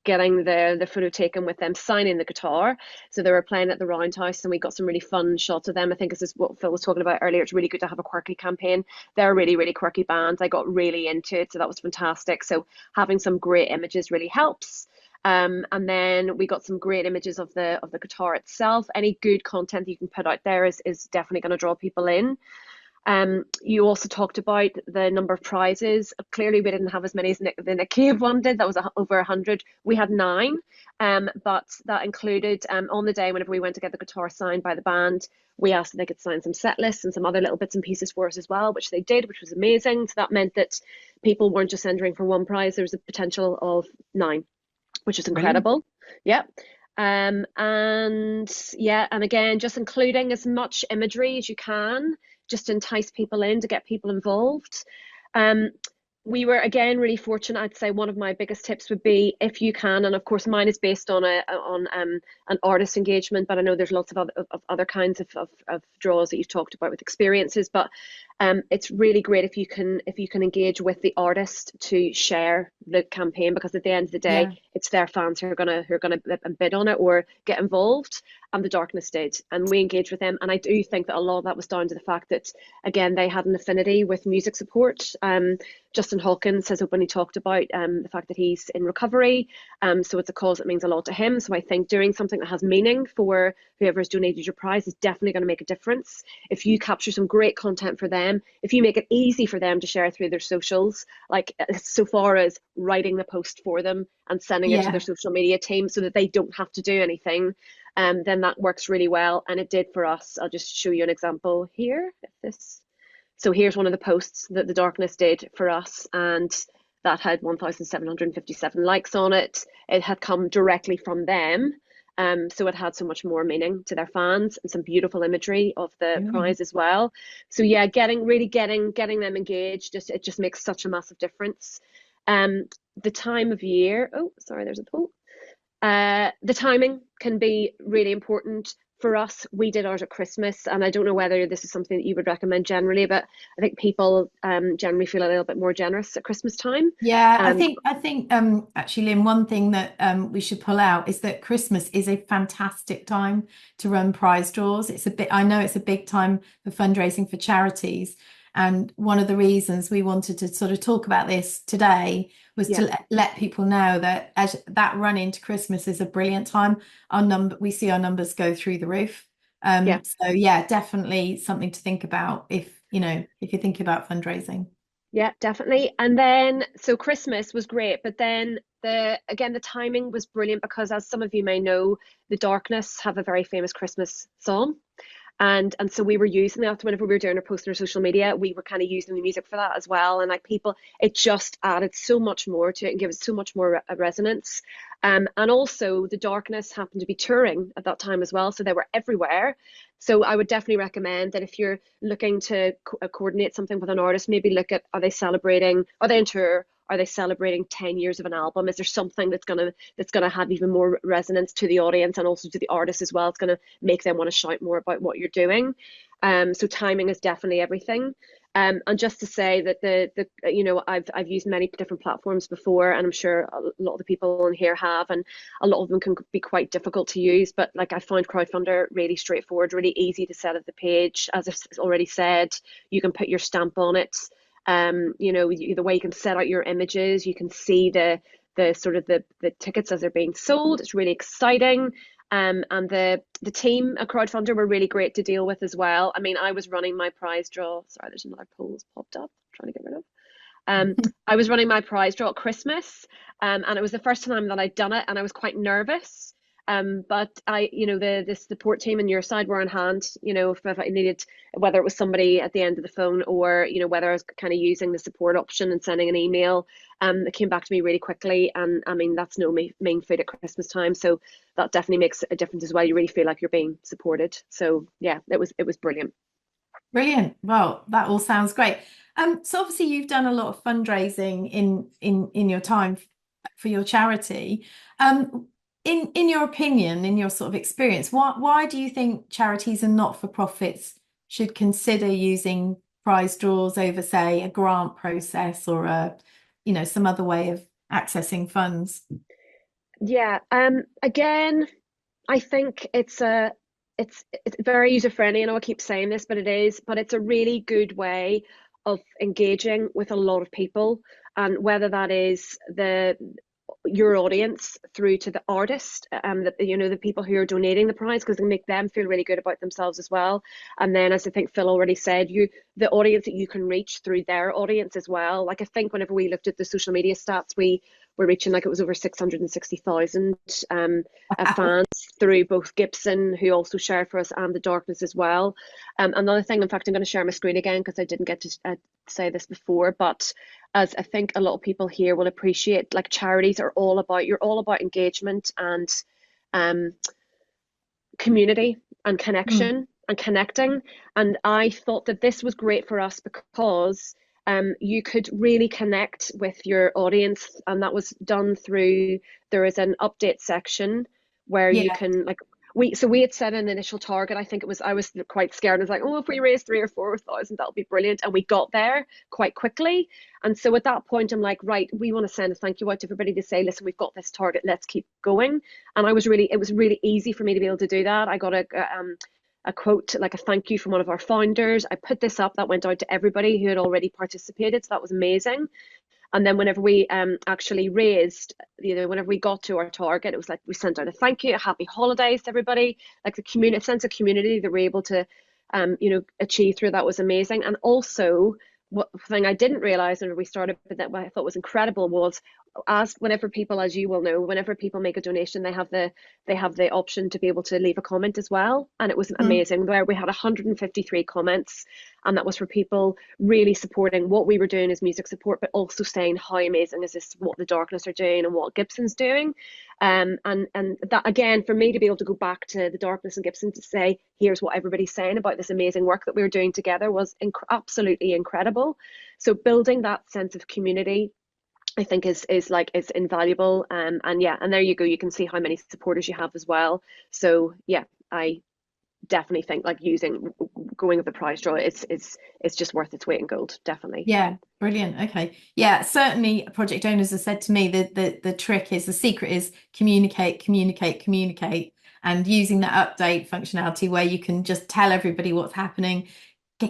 getting the photo taken with them signing the guitar. So they were playing at the Roundhouse, and we got some really fun shots of them. I think this is what Phil was talking about earlier. It's really good to have a quirky campaign. They're a really, really quirky band. I got really into it, so that was fantastic. So having some great images really helps. And then we got some great images of the guitar itself. Any good content you can put out there is definitely going to draw people in. You also talked about the number of prizes. Clearly, we didn't have as many as the Nick Cave one did. That was over 100. We had 9, but that included on the day whenever we went to get the guitar signed by the band, we asked if they could sign some set lists and some other little bits and pieces for us as well, which they did, which was amazing. So that meant that people weren't just entering for one prize. There was a potential of 9, which is Brilliant. incredible. Yeah. And yeah, and again, just including as much imagery as you can, just to entice people in, to get people involved. Um, we were again really fortunate. I'd say one of my biggest tips would be if you can, and of course mine is based on an artist engagement, but I know there's lots of other kinds of draws that you've talked about with experiences. But it's really great if you can engage with the artist to share the campaign, because at the end of the day, Yeah. it's their fans who are gonna bid on it or get involved. And the Darkness did, and we engaged with them. And I do think that a lot of that was down to the fact that, again, they had an affinity with music support. Justin Hawkins has openly talked about the fact that he's in recovery, so it's a cause that means a lot to him. So I think doing something that has meaning for whoever has donated your prize is definitely going to make a difference. If you capture some great content for them, if you make it easy for them to share through their socials, like so far as writing the post for them and sending it to their Yeah. social media team so that they don't have to do anything, then that works really well. And it did for us. I'll just show you an example here. So here's one of the posts that the Darkness did for us, and that had 1,757 likes on it. It had come directly from them. So it had so much more meaning to their fans, and some beautiful imagery of the Brilliant. prize as well. So yeah, getting them engaged, it just makes such a massive difference. The time of year. Oh, sorry, there's a poll. The timing can be really important. For us, we did ours at Christmas, and I don't know whether this is something that you would recommend generally, but I think people generally feel a little bit more generous at Christmas time. Yeah, I Um, think I think actually, Lynn, one thing that we should pull out is that Christmas is a fantastic time to run prize draws. It's a bit, I know it's a big time for fundraising for charities. And one of the reasons we wanted to sort of talk about this today was to yeah, let people know that as that run into Christmas is a brilliant time. We see our numbers go through the roof. yeah. So yeah, definitely something to think about if, if you're thinking about fundraising. Yeah, definitely. And then so Christmas was great, but then the timing was brilliant because as some of you may know, the Darkness have a very famous Christmas song. And so we were using that whenever we were doing our posts on our social media, we were kind of using the music for that as well. And like people, it just added so much more to it and gave it so much more resonance. And also the Darkness happened to be touring at that time as well, so they were everywhere. So I would definitely recommend that if you're looking to coordinate something with an artist, maybe look at, are they celebrating, are they on tour? Are they celebrating 10 years of an album? Is there something that's gonna have even more resonance to the audience and also to the artist as well? It's gonna make them want to shout more about what you're doing. So timing is definitely everything. And just to say that I've used many different platforms before, and I'm sure a lot of the people in here have, and a lot of them can be quite difficult to use. But like I found Crowdfunder really straightforward, really easy to set up the page. As I've already said, you can put your stamp on it. The way you can set out your images, you can see the sort of the tickets as they're being sold. It's really exciting. And the team at Crowdfunder were really great to deal with as well. I mean, I was running my prize draw. Sorry, there's another poll that's popped up. I'm trying to get rid of. I was running my prize draw at Christmas, and it was the first time that I'd done it, and I was quite nervous. But the support team on your side were on hand. If I needed, whether it was somebody at the end of the phone or whether I was kind of using the support option and sending an email. It came back to me really quickly, and I mean that's no main food at Christmas time, so that definitely makes a difference as well. You really feel like you're being supported. So yeah, it was brilliant. Brilliant. Well, that all sounds great. So obviously you've done a lot of fundraising in your time for your charity. In your opinion, in your sort of experience, why do you think charities and not-for-profits should consider using prize draws over, say, a grant process or some other way of accessing funds? Yeah. Again, I think it's very user friendly. I know I keep saying this, but it is. But it's a really good way of engaging with a lot of people, and whether that is your audience through to the artist, the people who are donating the prize, because they make them feel really good about themselves as well. And then, as I think Phil already said, the audience that you can reach through their audience as well. Like I think whenever we looked at the social media stats, we were reaching like it was over 660,000 Wow. fans through both Gibson, who also shared for us, and the Darkness as well. Another thing, in fact, I'm going to share my screen again because I didn't get to say this before, but as I think a lot of people here will appreciate, like charities are you're all about engagement and community and Mm. connection and connecting. And I thought that this was great for us because you could really connect with your audience, and that was done through, there is an update section where you Yeah. can like we had set an initial target. I think I was quite scared. I was like, oh, if we raise 3 or 4 thousand, that'll be brilliant. And we got there quite quickly. And so at that point, I'm like, right, we want to send a thank you out to everybody to say, listen, we've got this target, let's keep going. And it was really easy for me to be able to do that. I got a quote, like a thank you from one of our founders. I put this up, that went out to everybody who had already participated. So that was amazing. And then whenever we actually raised, whenever we got to our target, it was like we sent out a thank you, a happy holidays to everybody. Like the community, sense of community they were able to, achieve through that was amazing. And also, what thing I didn't realize when we started, but that what I thought was incredible was, as whenever people, as you will know, whenever people make a donation, they have the option to be able to leave a comment as well. And it was Mm. amazing. Where we had 153 comments, and that was for people really supporting what we were doing as music support, but also saying how amazing is this, what the Darkness are doing and what Gibson's doing. And that again, for me to be able to go back to the Darkness and Gibson to say, here's what everybody's saying about this amazing work that we were doing together was absolutely incredible. So building that sense of community I think is invaluable. And yeah, and there you go. You can see how many supporters you have as well. So yeah, I definitely think like going with the prize draw, it's just worth its weight in gold, definitely. Yeah, brilliant. Okay. Yeah, certainly project owners have said to me that the trick is the secret is communicate, communicate, communicate, and using that update functionality where you can just tell everybody what's happening,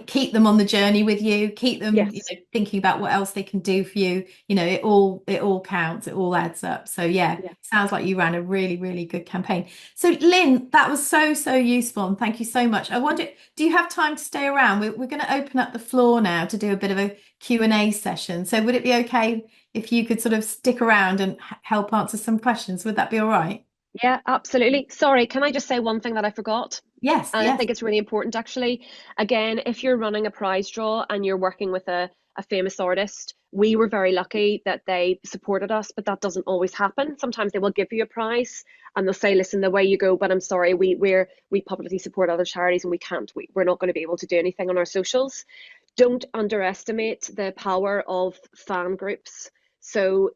keep them on the journey with you, keep them, Yes. thinking about what else they can do for you. It all counts, it all adds up. So yeah, Yeah. sounds like you ran a really, really good campaign. So Lynn, that was so useful, and thank you so much. I wonder, do you have time to stay around? We're going to open up the floor now to do a bit of a Q&A session. So would it be okay if you could sort of stick around and help answer some questions? Would that be all right? Yeah, absolutely. Sorry, can I just say one thing that I forgot? Yes, And I yes. think it's really important actually. Again, if you're running a prize draw and you're working with a famous artist, we were very lucky that they supported us, but that doesn't always happen. Sometimes they will give you a prize and they'll say, listen, the way you go, but I'm sorry, we publicly support other charities and we're not going to be able to do anything on our socials. Don't underestimate the power of fan groups. So,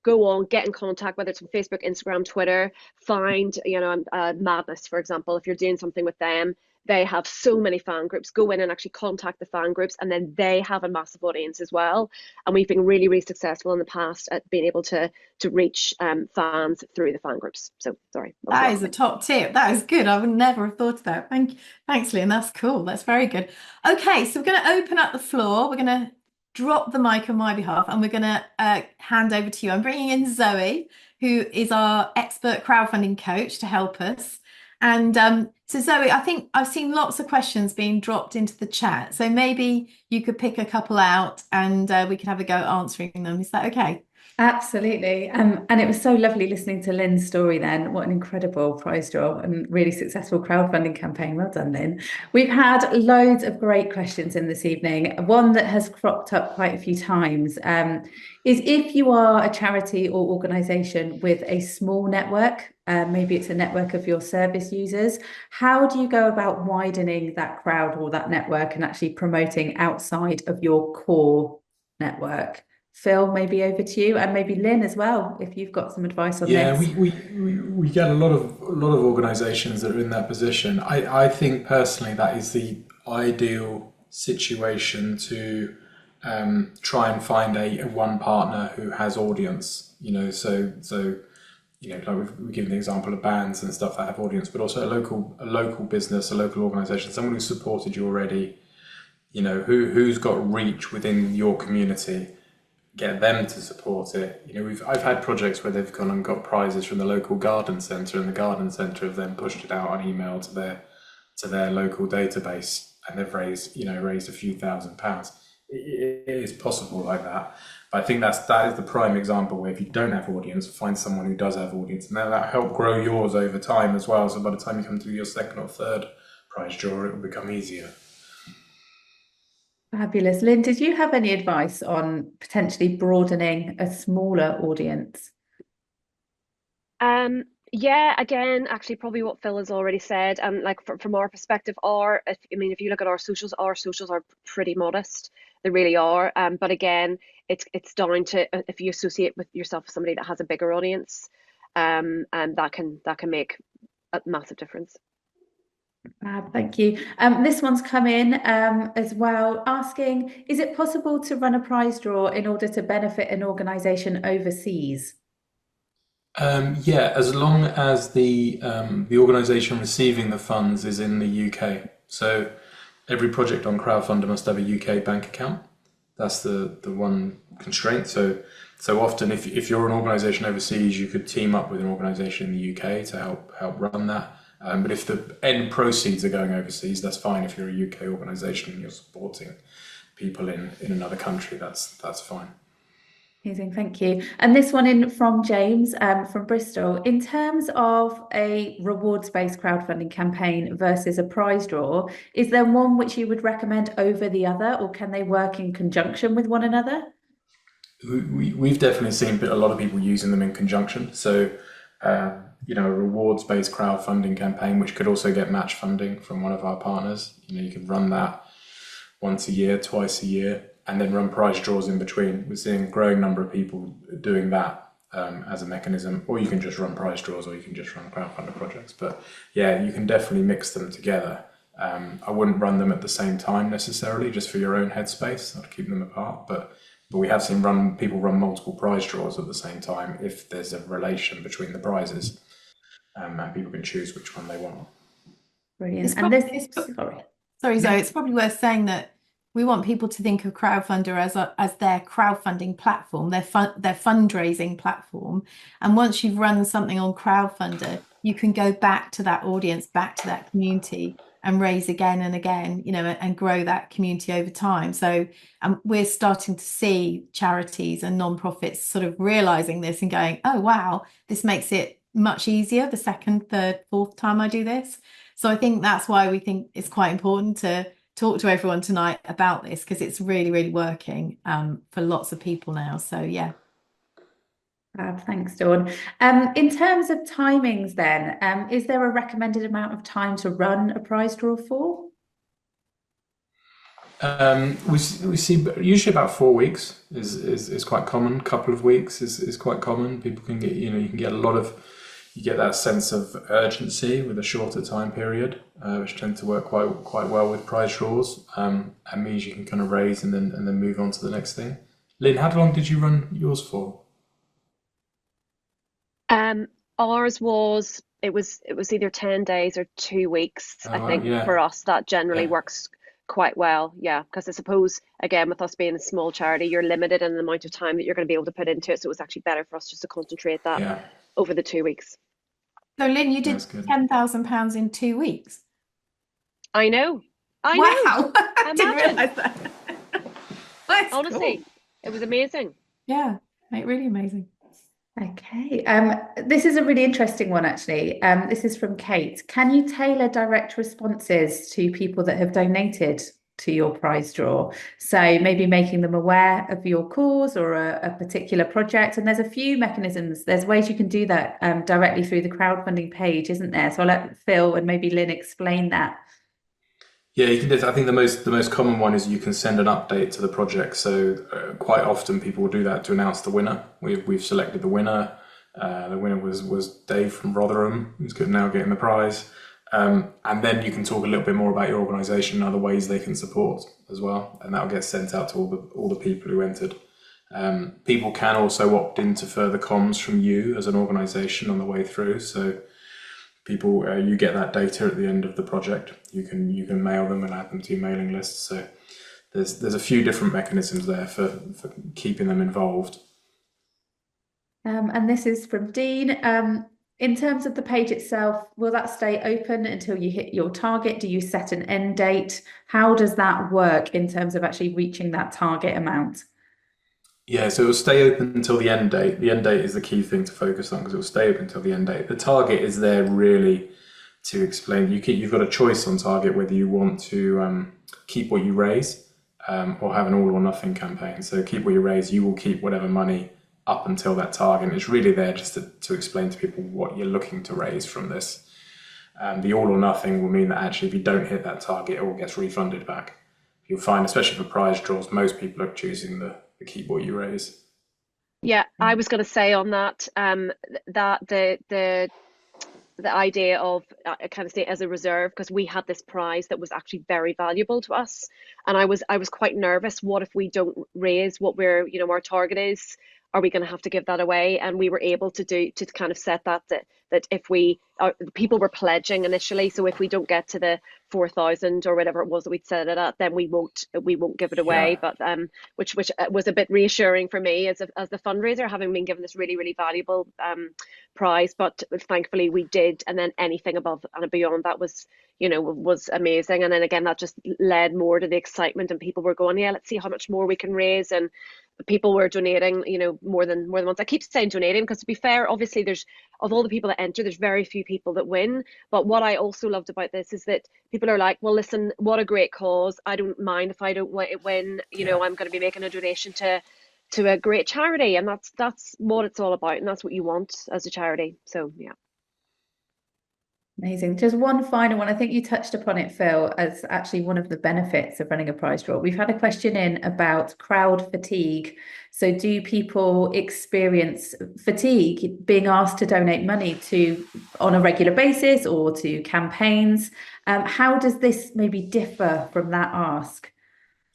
go on, get in contact, whether it's on Facebook, Instagram, Twitter, find, Madness, for example, if you're doing something with them, they have so many fan groups. Go in and actually contact the fan groups, and then they have a massive audience as well. And we've been really, really successful in the past at being able to reach fans through the fan groups. So, sorry, that was the That last is a thing. top tip. That is good. I would never have thought of that. Thanks, Lynn. That's cool. That's very good. Okay, so we're going to open up the floor. We're going to drop the mic on my behalf, and we're going to hand over to you. I'm bringing in Zoe, who is our expert crowdfunding coach to help us. And so, Zoe, I think I've seen lots of questions being dropped into the chat. So maybe you could pick a couple out, and we could have a go at answering them. Is that okay? Absolutely. And it was so lovely listening to Lynn's story then. What an incredible prize draw and really successful crowdfunding campaign. Well done, Lynn. We've had loads of great questions in this evening. One that has cropped up quite a few times is if you are a charity or organisation with a small network, maybe it's a network of your service users, how do you go about widening that crowd or that network and actually promoting outside of your core network? Phil, maybe over to you, and maybe Lynn as well, if you've got some advice on Yeah, this. we get a lot of organisations that are in that position. I think personally that is the ideal situation to try and find a one partner who has audience. Like we've given the example of bands and stuff that have audience, but also a local business, a local organisation, someone who's supported you already. Who's got reach within your community. Get them to support it. I've had projects where they've gone and got prizes from the local garden centre, and the garden centre have then pushed it out on email to their local database, and they've raised a few £1,000s. It is possible like that. But I think that is the prime example where if you don't have audience, find someone who does have audience, and that'll help grow yours over time as well. So by the time you come to your second or third prize draw, it will become easier. Fabulous. Lynn, did you have any advice on potentially broadening a smaller audience? Yeah, again, actually, probably what Phil has already said. Like from our perspective, if you look at our socials are pretty modest. They really are. But again, it's down to if you associate with yourself with somebody that has a bigger audience, and that can make a massive difference. Thank you. This one's come in as well, asking, is it possible to run a prize draw in order to benefit an organisation overseas? Yeah, as long as the organisation receiving the funds is in the UK. So every project on Crowdfunder must have a UK bank account. That's the one constraint. So often, if you're an organisation overseas, you could team up with an organisation in the UK to help run that. But if the end proceeds are going overseas, that's fine. If you're a UK organisation and you're supporting people in another country, that's fine. Amazing, thank you. And this one in from James from Bristol. In terms of a rewards-based crowdfunding campaign versus a prize draw, is there one which you would recommend over the other, or can they work in conjunction with one another? We've definitely seen a lot of people using them in conjunction. So, a rewards-based crowdfunding campaign, which could also get match funding from one of our partners. You could run that once a year, twice a year. and then run prize draws in between. We're seeing a growing number of people doing that as a mechanism, or you can just run prize draws, or you can just run crowdfunder projects. But yeah, you can definitely mix them together. I wouldn't run them at the same time necessarily, just for your own headspace, not to keep them apart. But we have seen people run multiple prize draws at the same time if there's a relation between the prizes, and people can choose which one they want. Brilliant. Sorry, Zoe, it's probably worth saying that we want people to think of Crowdfunder as their crowdfunding platform, their fundraising platform. And once you've run something on Crowdfunder, you can go back to that audience, back to that community, and raise again and again, and grow that community over time. So we're starting to see charities and nonprofits sort of realizing this and going, oh, wow, this makes it much easier the second, third, fourth time I do this. So I think that's why we think it's quite important to talk to everyone tonight about this, because it's really, really working for lots of people now. So yeah. Thanks, Dawn. In terms of timings then, is there a recommended amount of time to run a prize draw for? We see usually about 4 weeks is quite common. Couple of weeks is quite common. People can get, you can get you get that sense of urgency with a shorter time period, which tend to work quite well with prize draws, and means you can kind of raise and then move on to the next thing. Lynn, how long did you run yours for? Ours was either 10 days or 2 weeks. I think for us that generally works quite well. Yeah, because I suppose again with us being a small charity, you're limited in the amount of time that you're going to be able to put into it. So it was actually better for us just to concentrate that over the 2 weeks. So Lynn, you did £10,000 in 2 weeks. I know. Wow. I didn't realise that. Honestly, cool. It was amazing. Yeah, really amazing. Okay, this is a really interesting one actually. This is from Kate. Can you tailor direct responses to people that have donated to your prize draw? So maybe making them aware of your cause or a particular project. And there's a few mechanisms. There's ways you can do that directly through the crowdfunding page, isn't there? So I'll let Phil and maybe Lynn explain that. Yeah, you can do. I think the most common one is you can send an update to the project. So quite often people will do that to announce the winner. We've selected the winner. The winner was Dave from Rotherham, who's now getting the prize. And then you can talk a little bit more about your organisation and other ways they can support as well, and that'll get sent out to all the people who entered. People can also opt into further comms from you as an organisation on the way through. So people, you get that data at the end of the project. You can mail them and add them to your mailing list. So there's a few different mechanisms there for keeping them involved. And this is from Dean. In terms of the page itself, will that stay open until you hit your target? Do you set an end date? How does that work in terms of actually reaching that target amount? Yeah, so it will stay open until the end date. The end date is the key thing to focus on because it will stay open until the end date. The target is there really to explain. You've got a choice on target whether you want to keep what you raise or have an all or nothing campaign. So keep what you raise, you will keep whatever money up until that target. And it's really there just to explain to people what you're looking to raise from this. The all or nothing will mean that actually if you don't hit that target, it all gets refunded back. You'll find, especially for prize draws, most people are choosing the keep what you raise. Yeah, I was going to say on that that the idea of kind of say as a reserve, because we had this prize that was actually very valuable to us, and I was quite nervous. What if we don't raise what our target is? Are we going to have to give that away? And we were able to kind of set that if people were pledging initially, so if we don't get to the 4,000 or whatever it was that we'd set it at, then we won't give it away. Yeah. But which was a bit reassuring for me as the fundraiser, having been given this really, really valuable prize. But thankfully we did, and then anything above and beyond that was amazing. And then again, that just led more to the excitement, and people were going, yeah, let's see how much more we can raise. And people were donating, more than once. I keep saying donating because, to be fair, obviously of all the people that enter, there's very few people that win. But what I also loved about this is that people are like, well, listen, what a great cause. I don't mind if I don't win. I'm going to be making a donation to a great charity, and that's what it's all about, and that's what you want as a charity. So yeah. Amazing. Just one final one. I think you touched upon it, Phil, as actually one of the benefits of running a prize draw. We've had a question in about crowd fatigue. So, do people experience fatigue being asked to donate money to on a regular basis or to campaigns? How does this maybe differ from that ask?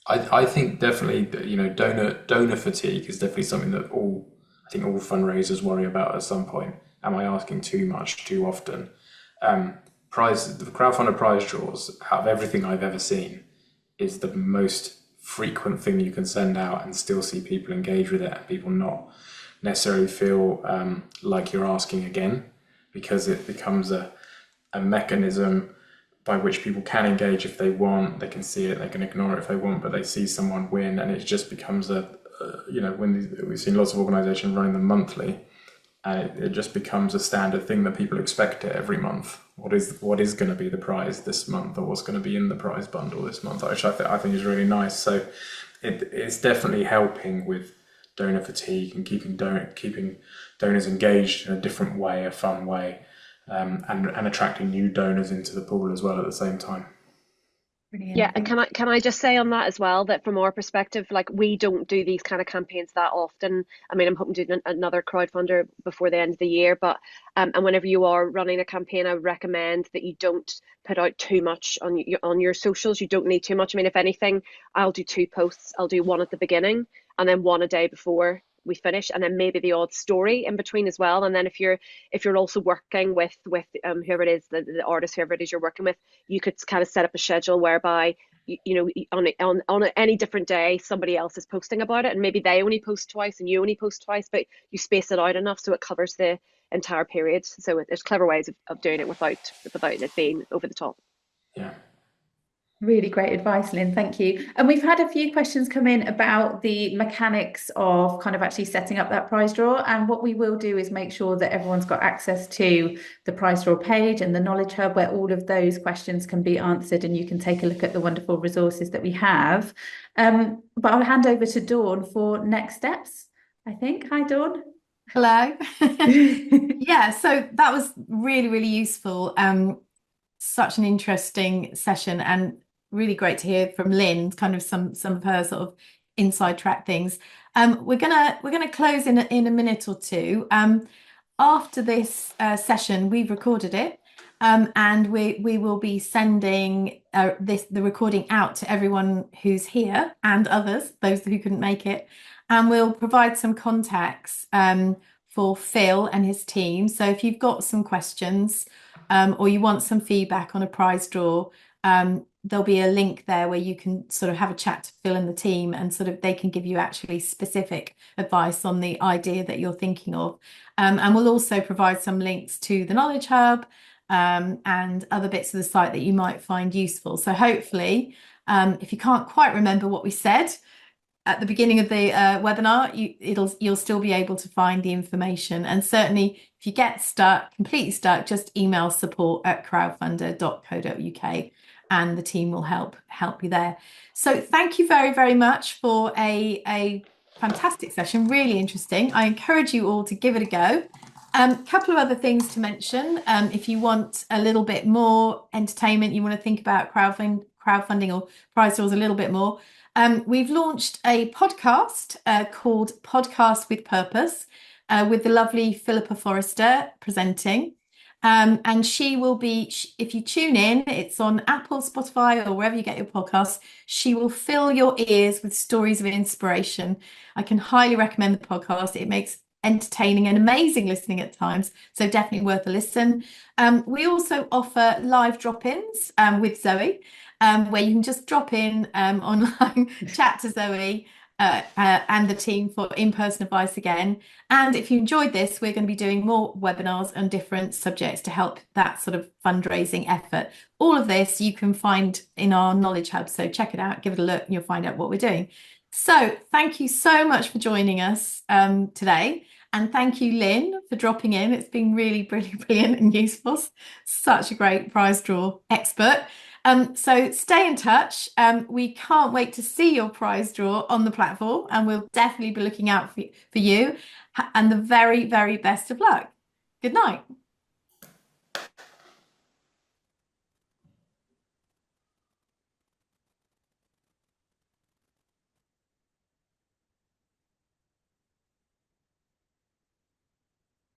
I think definitely that, donor fatigue is definitely something that I think all fundraisers worry about at some point. Am I asking too much too often? The crowdfunder prize draws, out of everything I've ever seen, is the most frequent thing you can send out and still see people engage with it and people not necessarily feel like you're asking again, because it becomes a mechanism by which people can engage if they want. They can see it, they can ignore it if they want, but they see someone win, and it just becomes we've seen lots of organisations running them monthly, and it just becomes a standard thing that people expect it every month. What is going to be the prize this month, or what's going to be in the prize bundle this month, which I think is really nice. So it's definitely helping with donor fatigue and keeping donors engaged in a different way, a fun way, and attracting new donors into the pool as well at the same time. Brilliant. Yeah, and can I just say on that as well that from our perspective, like we don't do these kind of campaigns that often. I mean, I'm hoping to do another crowdfunder before the end of the year, but and whenever you are running a campaign, I would recommend that you don't put out too much on your socials. You don't need too much. I mean, if anything, I'll do two posts. I'll do one at the beginning and then one a day before we finish, and then maybe the odd story in between as well. And then if you're also working with whoever it is, the artist, whoever it is you're working with, you could kind of set up a schedule whereby on any different day somebody else is posting about it, and maybe they only post twice and you only post twice, but you space it out enough so it covers the entire period. So there's clever ways of doing it without it being over the top. Yeah. Really great advice, Lynn. Thank you. And we've had a few questions come in about the mechanics of kind of actually setting up that prize draw. And what we will do is make sure that everyone's got access to the prize draw page and the Knowledge Hub, where all of those questions can be answered, and you can take a look at the wonderful resources that we have. But I'll hand over to Dawn for next steps, I think. Hi, Dawn. Hello. Yeah, so that was really, really useful. Such an interesting session, and really great to hear from Lynn, kind of some of her sort of inside track things. We're gonna close in a minute or two. After this session, we've recorded it, and we will be sending the recording out to everyone who's here and others, those who couldn't make it, and we'll provide some contacts for Phil and his team. So if you've got some questions or you want some feedback on a prize draw, there'll be a link there where you can sort of have a chat to Phil and the team, and sort of they can give you actually specific advice on the idea that you're thinking of. And we'll also provide some links to the Knowledge Hub and other bits of the site that you might find useful. So hopefully, if you can't quite remember what we said at the beginning of the webinar, you'll still be able to find the information. And certainly if you get completely stuck, just email support@crowdfunder.co.uk and the team will help you there. So thank you very, very much for a fantastic session, really interesting. I encourage you all to give it a go. Couple of other things to mention. If you want a little bit more entertainment, you want to think about crowdfunding or prize draws a little bit more, we've launched a podcast called Podcast with Purpose with the lovely Philippa Forrester presenting. And she will be, if you tune in, it's on Apple, Spotify, or wherever you get your podcasts. She will fill your ears with stories of inspiration. I can highly recommend the podcast. It makes entertaining and amazing listening at times, so definitely worth a listen. We also offer live drop-ins with Zoe, where you can just drop in online, chat to Zoe and the team for in-person advice again. And if you enjoyed this, we're going to be doing more webinars on different subjects to help that sort of fundraising effort. All of this you can find in our Knowledge Hub, so check it out, give it a look, and you'll find out what we're doing. So thank you so much for joining us today. And thank you, Lynn, for dropping in. It's been really, really brilliant and useful. Such a great prize draw expert. So stay in touch. We can't wait to see your prize draw on the platform, and we'll definitely be looking out for you. And the very, very best of luck. Good night.